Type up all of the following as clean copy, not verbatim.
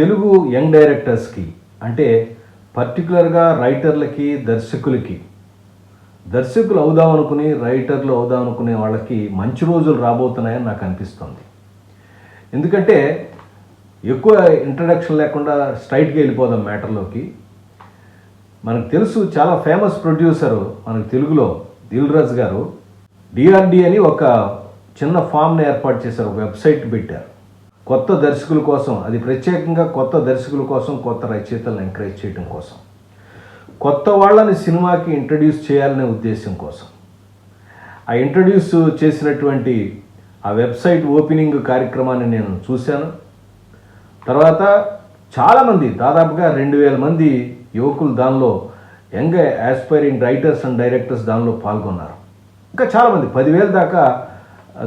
Telugu young డైరెక్టర్స్కి అంటే పర్టికులర్గా రైటర్లకి దర్శకులు అవుదాం అనుకుని రైటర్లు అవుదాం అనుకునే వాళ్ళకి మంచి రోజులు రాబోతున్నాయని నాకు అనిపిస్తుంది. ఎందుకంటే ఎక్కువ ఇంట్రడక్షన్ లేకుండా స్ట్రైట్గా వెళ్ళిపోదాం మ్యాటర్లోకి. మనకు తెలుసు, చాలా ఫేమస్ ప్రొడ్యూసరు మనకు తెలుగులో దిల్ రాజు గారు డిఆర్డి అని ఒక చిన్న ఫామ్ని ఏర్పాటు చేశారు, ఒక వెబ్సైట్ పెట్టారు కొత్త దర్శకుల కోసం. అది ప్రత్యేకంగా కొత్త దర్శకుల కోసం, కొత్త రచయితలను ఎంకరేజ్ చేయడం కోసం, కొత్త వాళ్ళని సినిమాకి ఇంట్రడ్యూస్ చేయాలనే ఉద్దేశం కోసం. ఆ ఇంట్రడ్యూస్ చేసినటువంటి ఆ వెబ్సైట్ ఓపెనింగ్ కార్యక్రమాన్ని నేను చూశాను. తర్వాత చాలామంది, దాదాపుగా 2000 మంది యువకులు దానిలో, young aspiring writers and directors దానిలో పాల్గొన్నారు. ఇంకా చాలామంది 10,000 దాకా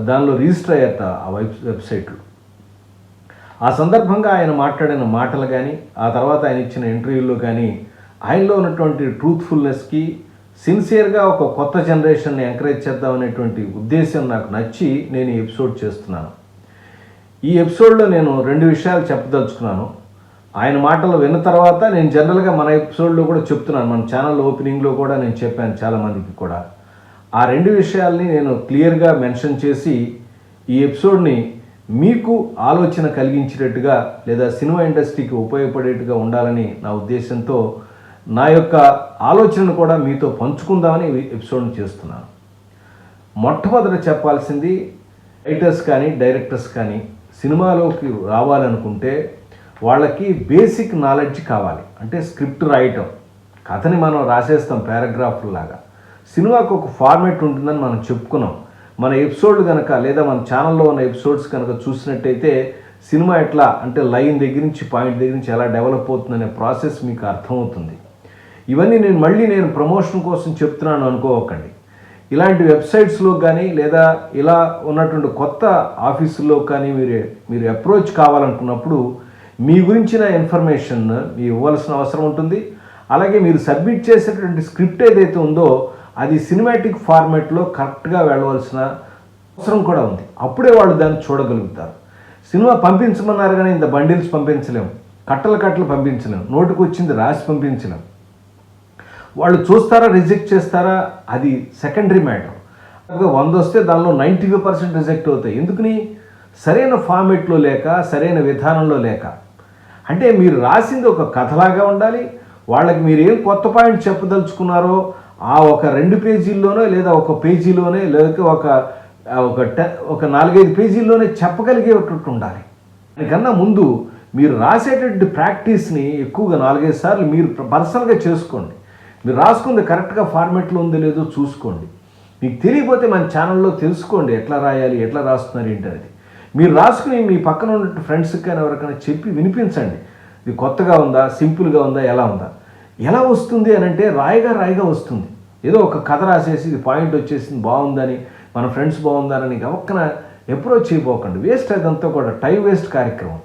దానిలో రిజిస్టర్ అయ్యారట ఆ వెబ్సైట్లు. ఆ సందర్భంగా ఆయన మాట్లాడిన మాటలు కానీ, ఆ తర్వాత ఆయన ఇచ్చిన ఇంటర్వ్యూల్లో కానీ, ఆయనలో ఉన్నటువంటి ట్రూత్ఫుల్నెస్కి, సిన్సియర్గా ఒక కొత్త జనరేషన్ని ఎంకరేజ్ చేద్దామనేటువంటి ఉద్దేశం నాకు నచ్చి నేను ఈ ఎపిసోడ్ చేస్తున్నాను. ఈ ఎపిసోడ్లో నేను 2 విషయాలు చెప్పదలుచుకున్నాను. ఆయన మాటలు విన్న తర్వాత నేను జనరల్గా మన ఎపిసోడ్లో కూడా చెప్తున్నాను, మన ఛానల్ ఓపెనింగ్లో కూడా నేను చెప్పాను చాలామందికి కూడా. ఆ 2 విషయాల్ని నేను క్లియర్గా మెన్షన్ చేసి ఈ ఎపిసోడ్ని మీకు ఆలోచన కలిగించేటట్టుగా లేదా సినిమా ఇండస్ట్రీకి ఉపయోగపడేట్టుగా ఉండాలని నా ఉద్దేశంతో నా యొక్క ఆలోచనను కూడా మీతో పంచుకుందామని ఎపిసోడ్ని చేస్తున్నాను. మొట్టమొదట చెప్పాల్సింది, రైటర్స్ కానీ డైరెక్టర్స్ కానీ సినిమాలోకి రావాలనుకుంటే వాళ్ళకి బేసిక్ నాలెడ్జ్ కావాలి. అంటే స్క్రిప్ట్ రాయటం, కథని మనం రాసేస్తాం పారాగ్రాఫ్లాగా. సినిమాకు ఒక ఫార్మేట్ ఉంటుందని మనం చెప్పుకున్నాం. మన ఎపిసోడ్ కనుక లేదా మన ఛానల్లో ఉన్న ఎపిసోడ్స్ కనుక చూసినట్టయితే సినిమా ఎట్లా అంటే లైన్ దగ్గర నుంచి పాయింట్ దగ్గర నుంచి ఎలా డెవలప్ అవుతుందనే ప్రాసెస్ మీకు అర్థమవుతుంది. ఇవన్నీ నేను ప్రమోషన్ కోసం చెప్తున్నాను అనుకోకండి. ఇలాంటి వెబ్సైట్స్లో కానీ లేదా ఇలా ఉన్నటువంటి కొత్త ఆఫీసుల్లో కానీ మీరు అప్రోచ్ కావాలనుకున్నప్పుడు మీ గురించిన ఇన్ఫర్మేషన్ మీ ఇవ్వాల్సిన అవసరం ఉంటుంది. అలాగే మీరు సబ్మిట్ చేసేటువంటి స్క్రిప్ట్ ఏదైతే ఉందో అది సినిమాటిక్ ఫార్మాట్లో కరెక్ట్గా వెళ్ళవలసిన అవసరం కూడా ఉంది. అప్పుడే వాళ్ళు దాన్ని చూడగలుగుతారు. సినిమా పంపించమన్నారు కానీ ఇంత బండిల్స్ పంపించలేము, కట్టలు పంపించలేము, నోటికి వచ్చింది రాసి పంపించలేము. వాళ్ళు చూస్తారా రిజెక్ట్ చేస్తారా అది సెకండరీ మ్యాటర్. 100 వస్తే దానిలో 95% రిజెక్ట్ అవుతాయి. ఎందుకని? సరైన ఫార్మేట్లో లేక, సరైన విధానంలో లేక. అంటే మీరు రాసింది ఒక కథలాగా ఉండాలి. వాళ్ళకి మీరు ఏం కొత్త పాయింట్ చెప్పదలుచుకున్నారో ఆ ఒక 2 పేజీల్లోనే లేదా ఒక పేజీలోనే లేదా ఒక 4-5 పేజీల్లోనే చెప్పగలిగేటట్టు ఉండాలి. దానికన్నా ముందు మీరు రాసేటటువంటి ప్రాక్టీస్ని ఎక్కువగా 4-5 సార్లు మీరు పర్సనల్గా చేసుకోండి. మీరు రాసుకుంది కరెక్ట్గా ఫార్మేట్లో ఉందో లేదో చూసుకోండి. మీకు తెలియకపోతే మన ఛానల్లో తెలుసుకోండి, ఎట్లా రాయాలి, ఎట్లా రాస్తున్నారు ఏంటనేది. మీరు రాసుకుని మీ పక్కన ఉన్న ఫ్రెండ్స్కి కానీ ఎవరికైనా చెప్పి వినిపించండి. ఇది కొత్తగా ఉందా, సింపుల్గా ఉందా, ఎలా వస్తుంది అని అంటే రాయిగా వస్తుంది. ఏదో ఒక కథ రాసేసి ఇది పాయింట్ వచ్చేసింది బాగుందని, మన ఫ్రెండ్స్ బాగుందని గవక్కన అప్రోచ్ చేయబోకండి. వేస్ట్, అదంతా కూడా టైం వేస్ట్ కార్యక్రమం.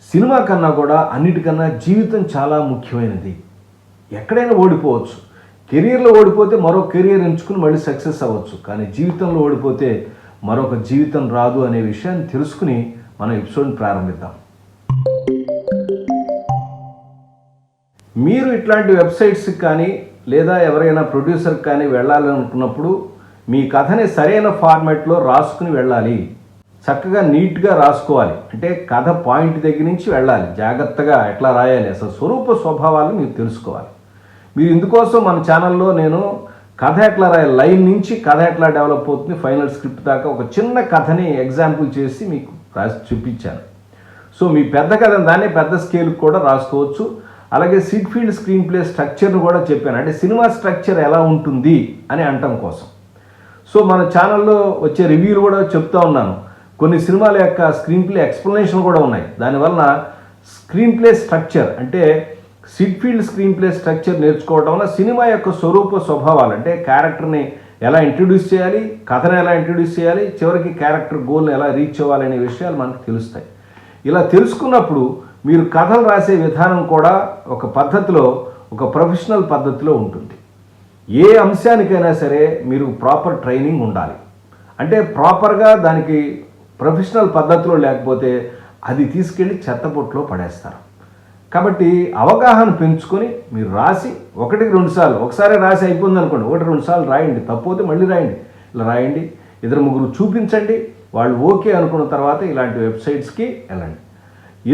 సినిమా కన్నా కూడా అన్నిటికన్నా జీవితం చాలా ముఖ్యమైనది. ఎక్కడైనా ఓడిపోవచ్చు. కెరీర్లో ఓడిపోతే మరో కెరీర్ ఎంచుకుని మళ్ళీ సక్సెస్ అవ్వచ్చు. కానీ జీవితంలో ఓడిపోతే మరొక జీవితం రాదు అనే విషయాన్ని తెలుసుకుని మనం ఎపిసోడ్ని ప్రారంభిద్దాం. మీరు ఇట్లాంటి వెబ్సైట్స్కి కానీ లేదా ఎవరైనా ప్రొడ్యూసర్కి కానీ వెళ్ళాలనుకున్నప్పుడు మీ కథని సరైన ఫార్మాట్లో రాసుకుని వెళ్ళాలి. చక్కగా నీట్గా రాసుకోవాలి. అంటే కథ పాయింట్ దగ్గర నుంచి వెళ్ళాలి. జాగ్రత్తగా ఎట్లా రాయాలి, అసలు స్వరూప స్వభావాలు మీరు తెలుసుకోవాలి. మీరు ఇందుకోసం మన ఛానల్లో నేను కథ ఎట్లా రాయాలి, లైన్ నుంచి కథ ఎట్లా డెవలప్ అవుతుంది ఫైనల్ స్క్రిప్ట్ దాకా ఒక చిన్న కథని ఎగ్జాంపుల్ చేసి మీకు రాసి చూపించాను. సో మీ పెద్ద కథ దాన్ని పెద్ద స్కేల్కి కూడా రాసుకోవచ్చు. అలాగే సీడ్ ఫీల్డ్ స్క్రీన్ ప్లే స్ట్రక్చర్ను కూడా చెప్పాను. అంటే సినిమా స్ట్రక్చర్ ఎలా ఉంటుంది అని అనటం కోసం. సో మన ఛానల్లో వచ్చే రివ్యూలు కూడా చెప్తా ఉన్నాను. కొన్ని సినిమాల యొక్క స్క్రీన్ ప్లే ఎక్స్ప్లెనేషన్ కూడా ఉన్నాయి. దానివల్ల స్క్రీన్ ప్లే స్ట్రక్చర్ అంటే seed field screen play structure నేర్చుకోవడం వల్ల సినిమా యొక్క స్వరూప స్వభావాలు అంటే క్యారెక్టర్ని ఎలా ఇంట్రడ్యూస్ చేయాలి, కథను ఎలా ఇంట్రడ్యూస్ చేయాలి, చివరికి క్యారెక్టర్ గోల్ని ఎలా రీచ్ అవ్వాలనే విషయాలు మనకు తెలుస్తాయి. ఇలా తెలుసుకున్నప్పుడు మీరు కథలు రాసే విధానం కూడా ఒక పద్ధతిలో, ఒక ప్రొఫెషనల్ పద్ధతిలో ఉంటుంది. ఏ అంశానికైనా సరే మీరు ప్రాపర్ ట్రైనింగ్ ఉండాలి. అంటే ప్రాపర్గా దానికి ప్రొఫెషనల్ పద్ధతిలో లేకపోతే అది తీసుకెళ్ళి చెత్తబొట్టులో పడేస్తారు. కాబట్టి అవగాహన పెంచుకొని మీరు రాసి 1-2 సార్లు, ఒకసారి రాసి అయిపోయింది అనుకోండి, 1-2 సార్లు రాయండి, తప్పిపోతే మళ్ళీ రాయండి, ఇలా రాయండి, 2-3 చూపించండి, వాళ్ళు ఓకే అనుకున్న తర్వాత ఇలాంటి వెబ్సైట్స్కి వెళ్ళండి.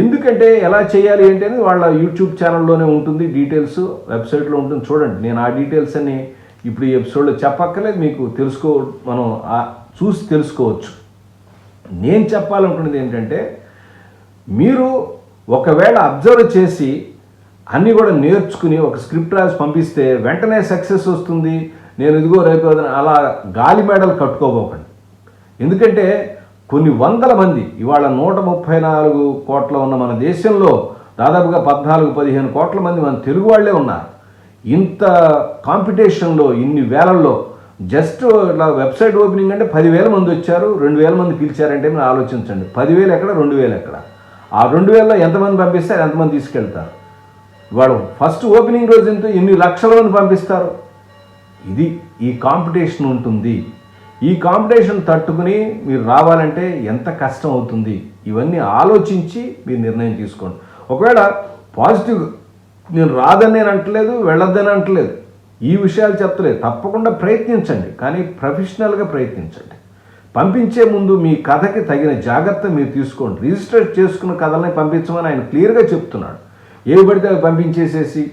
ఎందుకంటే ఎలా చేయాలి ఏంటి అనేది వాళ్ళ యూట్యూబ్ ఛానల్లోనే ఉంటుంది, డీటెయిల్స్ వెబ్సైట్లో ఉంటుంది, చూడండి. నేను ఆ డీటెయిల్స్ అన్ని ఇప్పుడు ఈ ఎపిసోడ్లో చెప్పక్కర్లేదు, మీకు మనం చూసి తెలుసుకోవచ్చు. నేను చెప్పాలనుకున్నది ఏంటంటే, మీరు ఒకవేళ అబ్జర్వ్ చేసి అన్నీ కూడా నేర్చుకుని ఒక స్క్రిప్ట్ రాసి పంపిస్తే వెంటనే సక్సెస్ వస్తుంది, నేను ఇదిగో రేపు అలా గాలి మేడలు కట్టుకోబోకండి. ఎందుకంటే కొన్ని వందల మంది, ఇవాళ 134 కోట్ల ఉన్న మన దేశంలో దాదాపుగా 14-15 కోట్ల మంది మన తెలుగు వాళ్ళే ఉన్నారు. ఇంత కాంపిటీషన్లో, ఇన్ని వేలల్లో జస్ట్ ఇలా వెబ్సైట్ ఓపెనింగ్ అంటే 10,000 మంది వచ్చారు, 2,000 మంది పిలిచారంటే మీరు ఆలోచించండి. 10,000 ఎక్కడ, 2,000 ఎక్కడ? ఆ 2,000లో ఎంతమంది పంపిస్తారు, ఎంతమంది తీసుకెళ్తారు? వాడు ఫస్ట్ ఓపెనింగ్ రోజు ఎంతో ఎన్ని లక్షల మంది పంపిస్తారు. ఇది ఈ కాంపిటీషన్ ఉంటుంది. ఈ కాంపిటీషన్ తట్టుకుని మీరు రావాలంటే ఎంత కష్టం అవుతుంది, ఇవన్నీ ఆలోచించి మీరు నిర్ణయం తీసుకోండి. ఒకవేళ పాజిటివ్, నేను రాదని నేను అంటలేదు, వెళ్ళొద్దని అంటలేదు, ఈ విషయాలు చెప్తలేదు, తప్పకుండా ప్రయత్నించండి, కానీ ప్రొఫెషనల్గా ప్రయత్నించండి. పంపించే ముందు మీ కథకి తగిన జాగ్రత్త మీరు తీసుకోండి. రిజిస్టర్ చేసుకున్న కథల్ని పంపించమని ఆయన క్లియర్గా చెప్తున్నాడు. ఏవి పడితే అవి పంపించేసేసి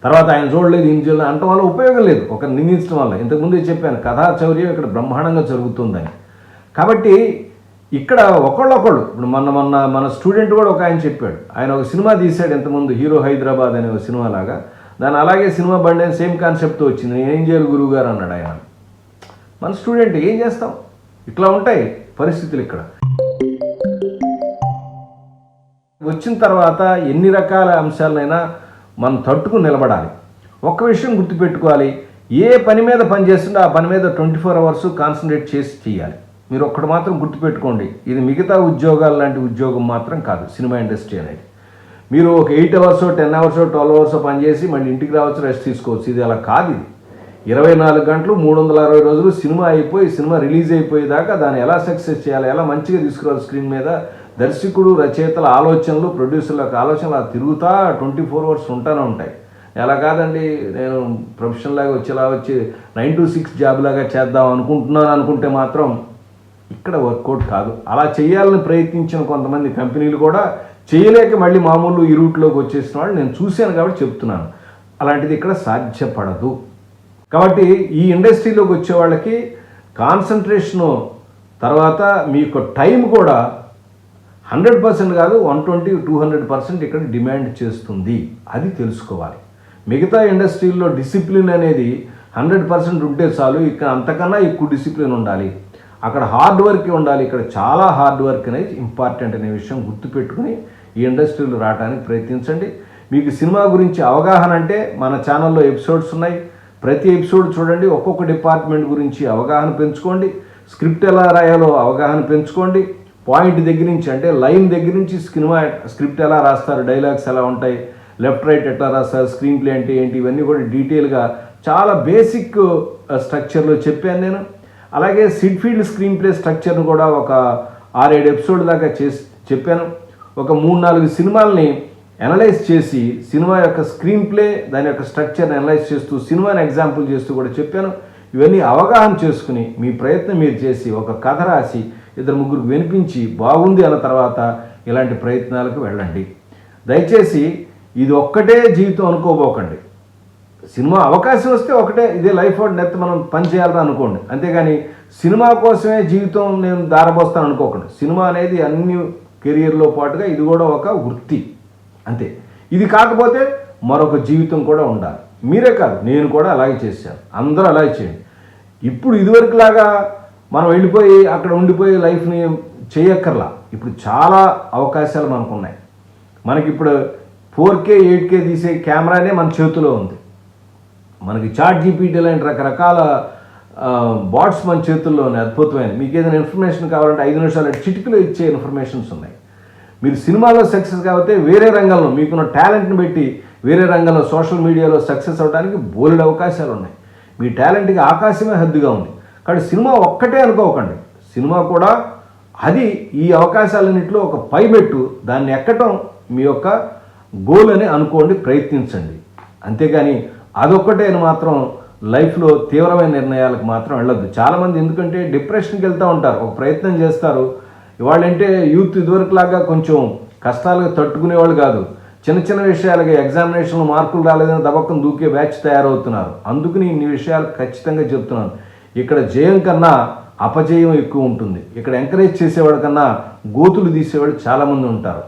తర్వాత ఆయన చూడలేదు, ఈయన చూడలేదు అంటం వల్ల ఉపయోగం లేదు, ఒక నిందించడం వల్ల. ఇంతకుముందే చెప్పాను, కథా చౌర్యం ఇక్కడ బ్రహ్మాండంగా జరుగుతుందని. కాబట్టి ఇక్కడ ఒకళ్ళొకళ్ళు, ఇప్పుడు మన స్టూడెంట్ కూడా ఒక ఆయన చెప్పాడు, ఆయన ఒక సినిమా తీశాడు ఇంతకుముందు, హీరో హైదరాబాద్ అనే ఒక సినిమా లాగా. దాని అలాగే సినిమా బండి అని సేమ్ కాన్సెప్ట్తో వచ్చింది. నేను ఏం చేయాలి గురువు గారు అన్నాడు ఆయన. మన స్టూడెంట్ ఏం చేస్తాం, ఇట్లా ఉంటాయి పరిస్థితులు. ఇక్కడ వచ్చిన తర్వాత ఎన్ని రకాల అంశాలైనా మనం తట్టుకుని నిలబడాలి. ఒక్క విషయం గుర్తుపెట్టుకోవాలి, ఏ పని మీద పని చేస్తుంటే ఆ పని మీద 24 అవర్స్ కాన్సన్ట్రేట్ చేసి చేయాలి. మీరు ఒక్కటి మాత్రం గుర్తుపెట్టుకోండి, ఇది మిగతా ఉద్యోగాలు లాంటి ఉద్యోగం మాత్రం కాదు సినిమా ఇండస్ట్రీ అనేది. మీరు ఒక 8 అవర్స్, 10 అవర్స్, 12 అవర్స్ పనిచేసి మళ్ళీ ఇంటికి రావచ్చు, రెస్ట్ తీసుకోవచ్చు. ఇది అలా కాదు. ఇది 24 గంటలు 360 రోజులు సినిమా అయిపోయి, సినిమా రిలీజ్ అయిపోయేదాకా దాన్ని ఎలా సక్సెస్ చేయాలి, ఎలా మంచిగా తీసుకురావాలి స్క్రీన్ మీద, దర్శకుడు, రచయితల ఆలోచనలు, ప్రొడ్యూసర్ల యొక్క ఆలోచనలు అలా తిరుగుతా 24 అవర్స్ ఉంటానే ఉంటాయి. ఎలా కాదండి, నేను ప్రొఫెషనల్ లాగా వచ్చి 9 to 6 జాబ్ లాగా చేద్దాం అనుకుంటున్నాను అనుకుంటే మాత్రం ఇక్కడ వర్కౌట్ కాదు. అలా చేయాలని ప్రయత్నించిన కొంతమంది కంపెనీలు కూడా చేయలేక మళ్ళీ మామూలు ఈ రూట్లోకి వచ్చేసిన వాళ్ళు నేను చూశాను కాబట్టి చెప్తున్నాను. అలాంటిది ఇక్కడ సాధ్యపడదు. కాబట్టి ఈ ఇండస్ట్రీలోకి వచ్చే వాళ్ళకి కాన్సన్ట్రేషను తర్వాత మీ యొక్క టైం కూడా 100% కాదు, 120-200% ఇక్కడ డిమాండ్ చేస్తుంది. అది తెలుసుకోవాలి. మిగతా ఇండస్ట్రీల్లో డిసిప్లిన్ అనేది 100% ఉంటే చాలు, ఇక్కడ అంతకన్నా ఎక్కువ డిసిప్లిన్ ఉండాలి. అక్కడ హార్డ్ వర్క్ ఉండాలి. ఇక్కడ చాలా హార్డ్ వర్క్ అనేది ఇంపార్టెంట్ అనే విషయం గుర్తుపెట్టుకుని ఈ ఇండస్ట్రీలో రావడానికి ప్రయత్నించండి. మీకు సినిమా గురించి అవగాహన అంటే మన ఛానల్లో ఎపిసోడ్స్ ఉన్నాయి, ప్రతి ఎపిసోడ్ చూడండి. ఒక్కొక్క డిపార్ట్మెంట్ గురించి అవగాహన పెంచుకోండి. స్క్రిప్ట్ ఎలా రాయాలో అవగాహన పెంచుకోండి. పాయింట్ దగ్గర నుంచి, అంటే లైన్ దగ్గర నుంచి స్క్రిప్ట్ ఎలా రాస్తారు, డైలాగ్స్ ఎలా ఉంటాయి, లెఫ్ట్ రైట్ ఎట్లా రాస్తారు, స్క్రీన్ ప్లే అంటే ఏంటి, ఇవన్నీ కూడా డీటెయిల్గా చాలా బేసిక్ స్ట్రక్చర్లో చెప్పాను నేను. అలాగే సిడ్ఫీల్డ్ స్క్రీన్ ప్లే స్ట్రక్చర్ను కూడా ఒక 6-7 ఎపిసోడ్ దాకా చెప్పాను. ఒక 3-4 సినిమాలని అనలైజ్ చేసి సినిమా యొక్క స్క్రీన్ ప్లే, దాని యొక్క స్ట్రక్చర్ని అనలైజ్ చేస్తూ, సినిమాని ఎగ్జాంపుల్ చేస్తూ కూడా చెప్పాను. ఇవన్నీ అవగాహన చేసుకుని మీ ప్రయత్నం మీరు చేసి ఒక కథ రాసి 2-3 వినిపించి బాగుంది అన్న తర్వాత ఇలాంటి ప్రయత్నాలకు వెళ్ళండి. దయచేసి ఇది ఒక్కటే జీవితం అనుకోబోకండి. సినిమా అవకాశం వస్తే ఒకటే, ఇదే లైఫ్ ఆర్ డెత్, మనం పని చేయాలని అనుకోండి. అంతేగాని సినిమా కోసమే జీవితం నేను దారపోస్తాను అనుకోకండి. సినిమా అనేది అన్ని కెరియర్లో పాటుగా ఇది కూడా ఒక వృత్తి అంతే. ఇది కాకపోతే మరొక జీవితం కూడా ఉండాలి. మీరే కాదు, నేను కూడా అలాగే చేశాను, అందరూ అలాగే చేయండి. ఇప్పుడు ఇదివరకులాగా మనం వెళ్ళిపోయి అక్కడ ఉండిపోయి లైఫ్ని చేయక్కర్లా. ఇప్పుడు చాలా అవకాశాలు మనకు ఉన్నాయి. మనకిప్పుడు 4K 8K తీసే కెమెరానే మన చేతిలో ఉంది. మనకి చాట్ జీపీటీ లాంటి రకరకాల బాట్స్ మన చేతుల్లో ఉన్నాయి, అద్భుతమైన. మీకు ఏదైనా ఇన్ఫర్మేషన్ కావాలంటే 5 నిమిషాలు చిటికలో ఇచ్చే ఇన్ఫర్మేషన్స్ ఉన్నాయి. మీరు సినిమాలో సక్సెస్ కాకపోతే వేరే రంగంలో మీకున్న టాలెంట్ని బట్టి వేరే రంగంలో సోషల్ మీడియాలో సక్సెస్ అవ్వడానికి బోలెడు అవకాశాలు ఉన్నాయి. మీ టాలెంట్కి ఆకాశమే హద్దుగా ఉంది. కాబట్టి సినిమా ఒక్కటే అనుకోకండి, సినిమా కూడా అది ఈ అవకాశాలన్నింటిలో ఒక పైమెట్టు. దాన్ని ఎక్కటం మీ యొక్క గోల్ అని అనుకోండి, ప్రయత్నించండి. అంతేగాని అదొక్కటే మాత్రం లైఫ్లో తీవ్రమైన నిర్ణయాలకు మాత్రం వెళ్ళొద్దు. చాలామంది ఎందుకంటే డిప్రెషన్కి వెళ్తూ ఉంటారు, ఒక ప్రయత్నం చేస్తారు. ఇవాళంటే యూత్ ఇదివరకులాగా కొంచెం కష్టాలుగా తట్టుకునేవాళ్ళు కాదు. చిన్న చిన్న విషయాలకి ఎగ్జామినేషన్లో మార్కులు రాలేదని దబక్కను దూకే బ్యాచ్ తయారవుతున్నారు. అందుకని ఇన్ని విషయాలు ఖచ్చితంగా చెప్తున్నాను. ఇక్కడ జయం కన్నా అపజయం ఎక్కువ ఉంటుంది. ఇక్కడ ఎంకరేజ్ చేసేవాడి కన్నా గోతులు తీసేవాళ్ళు చాలామంది ఉంటారు.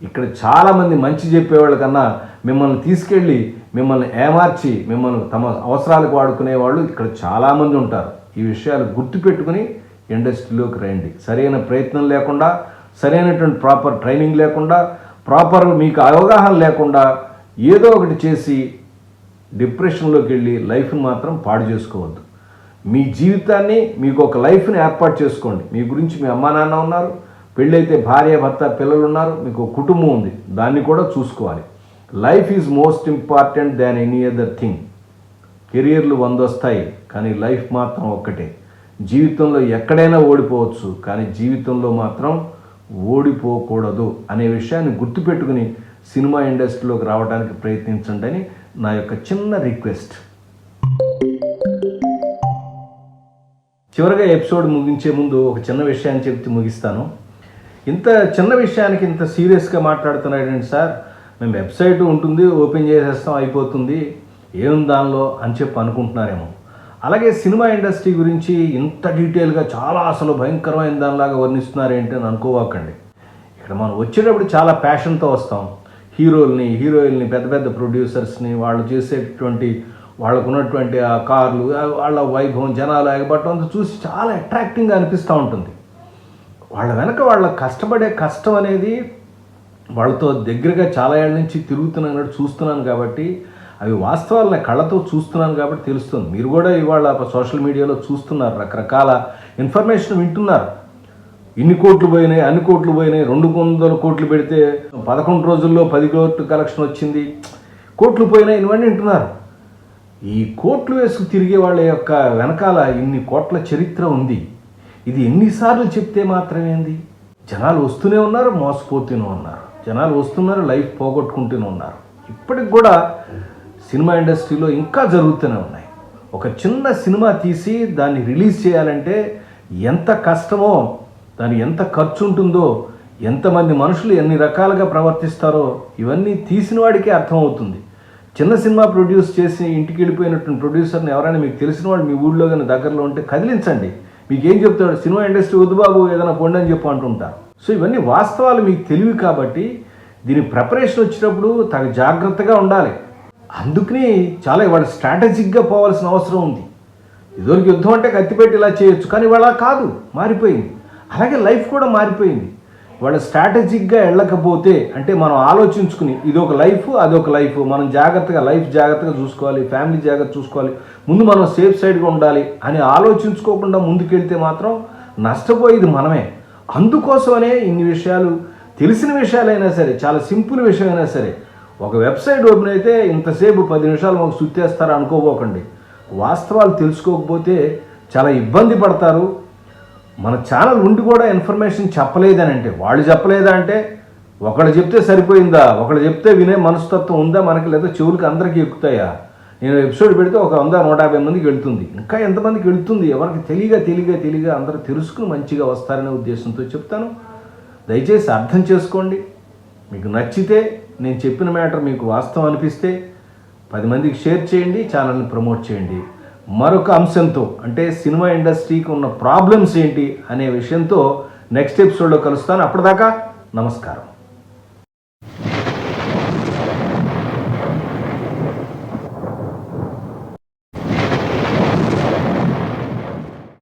ఇక్కడ చాలామంది మంచి చెప్పేవాళ్ళ కన్నా మిమ్మల్ని తీసుకెళ్ళి మిమ్మల్ని ఏమార్చి మిమ్మల్ని తమ అవసరాలకు వాడుకునేవాళ్ళు ఇక్కడ చాలామంది ఉంటారు. ఈ విషయాలు గుర్తుపెట్టుకుని ఇండస్ట్రీలోకి రండి. సరైన ప్రయత్నం లేకుండా, సరైనటువంటి ప్రాపర్ ట్రైనింగ్ లేకుండా, ప్రాపర్ మీకు అవగాహన లేకుండా ఏదో ఒకటి చేసి డిప్రెషన్లోకి వెళ్ళి లైఫ్ని మాత్రం పాడు చేసుకోవద్దు. మీ జీవితాన్ని, మీకు ఒక లైఫ్ని ఏర్పాటు చేసుకోండి. మీ గురించి మీ అమ్మా నాన్న ఉన్నారు, పెళ్ళైతే భార్య భర్త పిల్లలు ఉన్నారు, మీకు కుటుంబం ఉంది, దాన్ని కూడా చూసుకోవాలి. Life is most important than any other thing. కెరియర్లు 100 వస్తాయి, కానీ లైఫ్ మాత్రం ఒక్కటే. జీవితంలో ఎక్కడైనా ఓడిపోవచ్చు, కానీ జీవితంలో మాత్రం ఓడిపోకూడదు అనే విషయాన్ని గుర్తుపెట్టుకుని సినిమా ఇండస్ట్రీలోకి రావడానికి ప్రయత్నించండి అని నా యొక్క చిన్న రిక్వెస్ట్. చివరిగా ఎపిసోడ్ ముగించే ముందు ఒక చిన్న విషయాన్ని చెప్తే ముగిస్తాను. ఇంత చిన్న విషయానికి ఇంత సీరియస్గా మాట్లాడుతున్నాడండి సార్, మేము వెబ్సైట్ ఉంటుంది, ఓపెన్ చేసేస్తాం, అయిపోతుంది, ఏం దానిలో అని చెప్పి అనుకుంటున్నారేమో. అలాగే సినిమా ఇండస్ట్రీ గురించి ఇంత డీటెయిల్గా చాలా అసలు భయంకరమైన దానిలాగా వర్ణిస్తున్నారేంటి అని అనుకోవాకండి. ఇక్కడ మనం వచ్చేటప్పుడు చాలా ప్యాషన్తో వస్తాం. హీరోయిల్ని పెద్ద పెద్ద ప్రొడ్యూసర్స్ని, వాళ్ళు చేసేటువంటి వాళ్ళకు ఉన్నటువంటి ఆ కార్లు, వాళ్ళ వైభవం, జనాలు ఎగబట్టడం అంతా చూసి చాలా అట్రాక్టింగ్గా అనిపిస్తూ ఉంటుంది. వాళ్ళ వెనక వాళ్ళ కష్టపడే కష్టం అనేది వాళ్ళతో దగ్గరగా చాలా ఏళ్ళ నుంచి తిరుగుతున్నాను, చూస్తున్నాను కాబట్టి, అవి వాస్తవాలను కళ్ళతో చూస్తున్నాను కాబట్టి తెలుస్తుంది. మీరు కూడా ఇవాళ సోషల్ మీడియాలో చూస్తున్నారు, రకరకాల ఇన్ఫర్మేషన్ వింటున్నారు. ఇన్ని కోట్లు పోయినాయి, అన్ని కోట్లు పోయినాయి, 200 కోట్లు పెడితే 11 రోజుల్లో 10 కోట్లు కలెక్షన్ వచ్చింది, కోట్లు పోయినాయి, ఇవన్నీ వింటున్నారు. ఈ కోట్లు వేసుకు తిరిగే వాళ్ళ యొక్క వెనకాల ఇన్ని కోట్ల చరిత్ర ఉంది. ఇది ఎన్నిసార్లు చెప్తే మాత్రమేంది? జనాలు వస్తూనే ఉన్నారు, మోసపోతూనే ఉన్నారు. జనాలు వస్తున్నారు, లైఫ్ పోగొట్టుకుంటూనే ఉన్నారు. ఇప్పటికి కూడా సినిమా ఇండస్ట్రీలో ఇంకా జరుగుతూనే ఉన్నాయి. ఒక చిన్న సినిమా తీసి దాన్ని రిలీజ్ చేయాలంటే ఎంత కష్టమో, దానికి ఎంత ఖర్చు ఉంటుందో, ఎంతమంది మనుషులు ఎన్ని రకాలుగా ప్రవర్తిస్తారో ఇవన్నీ తీసిన వాడికి అర్థమవుతుంది. చిన్న సినిమా ప్రొడ్యూస్ చేసి ఇంటికి వెళ్ళిపోయినటువంటి ప్రొడ్యూసర్ని ఎవరైనా మీకు తెలిసిన వాడు మీ ఊళ్ళో కానీ దగ్గరలో ఉంటే కదిలించండి. మీకు ఏం చెప్తాడు? సినిమా ఇండస్ట్రీ వద్దు బాబు, ఏదైనా పొండి అని చెప్పి అంటుంటారు. సో ఇవన్నీ వాస్తవాలు మీకు తెలివి కాబట్టి దీని ప్రిపరేషన్ వచ్చినప్పుడు తగ జాగ్రత్తగా ఉండాలి. అందుకని చాలా ఇవాళ స్ట్రాటజిక్గా పోవాల్సిన అవసరం ఉంది. ఇదివరకు యుద్ధం అంటే కత్తిపెట్టి ఇలా చేయొచ్చు, కానీ ఇవాళ కాదు, మారిపోయింది. అలాగే లైఫ్ కూడా మారిపోయింది. వాళ్ళ స్ట్రాటజిక్గా వెళ్ళకపోతే, అంటే మనం ఆలోచించుకుని ఇదొక లైఫ్, అదొక లైఫ్, మనం లైఫ్ జాగ్రత్తగా చూసుకోవాలి, ఫ్యామిలీ జాగ్రత్త చూసుకోవాలి, ముందు మనం సేఫ్ సైడ్గా ఉండాలి అని ఆలోచించుకోకుండా ముందుకెళ్తే మాత్రం నష్టపోయేది మనమే. అందుకోసమనే ఇన్ని విషయాలు, తెలిసిన విషయాలైనా సరే, చాలా సింపుల్ విషయమైనా సరే, ఒక వెబ్సైట్ ఓపెన్ అయితే ఇంతసేపు 10 నిమిషాలు మాకు సుత్తేస్తారు అనుకోబోకండి. వాస్తవాలు తెలుసుకోకపోతే చాలా ఇబ్బంది పడతారు. మన ఛానల్ ఉండి కూడా ఇన్ఫర్మేషన్ చెప్పలేదని అంటే, వాళ్ళు చెప్పలేదా అంటే, ఒకళ్ళు చెప్తే సరిపోయిందా? ఒకళ్ళు చెప్తే వినే మనస్తత్వం ఉందా మనకి? లేదా చెవులకి అందరికీ ఎక్కుతాయా? నేను ఎపిసోడ్ పెడితే ఒక 100-150 మందికి వెళ్తుంది, ఇంకా ఎంతమందికి వెళ్తుంది? ఎవరికి తెలియగా అందరూ తెలుసుకుని మంచిగా వస్తారనే ఉద్దేశంతో చెప్తాను. దయచేసి అర్థం చేసుకోండి. మీకు నచ్చితే, నేను చెప్పిన మ్యాటర్ మీకు వాస్తవం అనిపిస్తే 10 మందికి షేర్ చేయండి, ఛానల్ని ప్రమోట్ చేయండి. మరొక అంశంతో, అంటే సినిమా ఇండస్ట్రీకి ఉన్న ప్రాబ్లమ్స్ ఏంటి అనే విషయంతో నెక్స్ట్ ఎపిసోడ్లో కలుస్తాను. అప్పటిదాకా నమస్కారం.